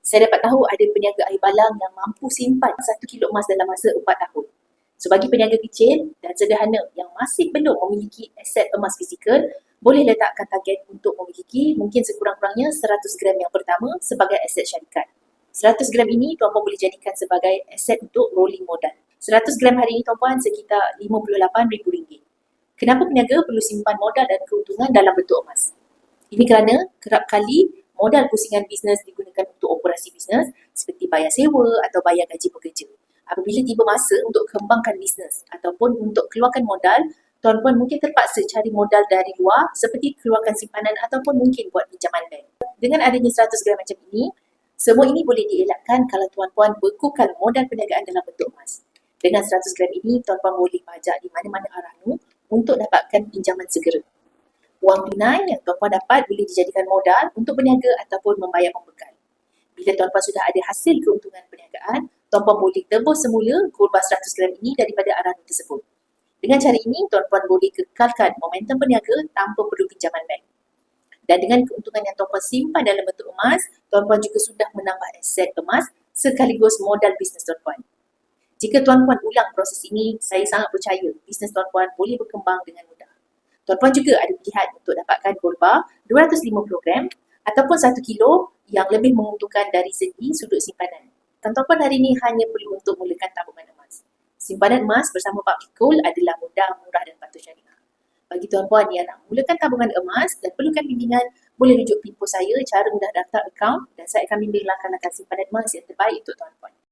Saya dapat tahu ada peniaga air balang yang mampu simpan 1 kilo emas dalam masa 4 tahun. So, bagi peniaga kecil dan sederhana yang masih belum memiliki aset emas fizikal, boleh letakkan target untuk memiliki mungkin sekurang-kurangnya 100 gram yang pertama sebagai aset syarikat. 100 gram ini tuan-puan boleh jadikan sebagai aset untuk rolling modal. 100 gram hari ini tuan-puan sekitar RM58,000. Kenapa peniaga perlu simpan modal dan keuntungan dalam bentuk emas? Ini kerana kerap kali modal pusingan bisnes digunakan untuk operasi bisnes seperti bayar sewa atau bayar gaji pekerja. Apabila tiba masa untuk kembangkan bisnes ataupun untuk keluarkan modal, tuan-puan mungkin terpaksa cari modal dari luar seperti keluarkan simpanan ataupun mungkin buat pinjaman bank. Dengan adanya 100 gram macam ini, semua ini boleh dielakkan kalau tuan-puan bekukan modal perniagaan dalam bentuk emas. Dengan 100 gram ini, tuan-puan boleh pajak di mana-mana arahnu untuk dapatkan pinjaman segera. Wang tunai yang tuan-puan dapat boleh dijadikan modal untuk berniaga ataupun membayar pembekal. Bila tuan-puan sudah ada hasil keuntungan perniagaan, tuan-puan boleh tebus semula kurban 100 gram ini daripada arahnu tersebut. Dengan cara ini, tuan-puan boleh kekalkan momentum berniaga tanpa perlu pinjaman bank. Dan dengan keuntungan yang tuan-puan simpan dalam bentuk emas, tuan-puan juga sudah menambah aset emas sekaligus modal bisnes tuan-puan. Jika tuan-puan ulang proses ini, saya sangat percaya bisnes tuan-puan boleh berkembang dengan mudah. Tuan-puan juga ada pilihan untuk dapatkan korba 250 gram ataupun 1 kilo yang lebih menguntungkan dari segi sudut simpanan. Tuan-puan hari ini hanya perlu untuk mulakan tabungan emas. Simpanan emas bersama Pak Pikul adalah mudah, murah dan patuh syariah. Bagi tuan-puan yang nak mulakan tabungan emas dan perlukan bimbingan, boleh rujuk info saya cara mudah daftar akaun dan saya akan bimbing laksanakan simpanan emas yang terbaik untuk tuan-puan.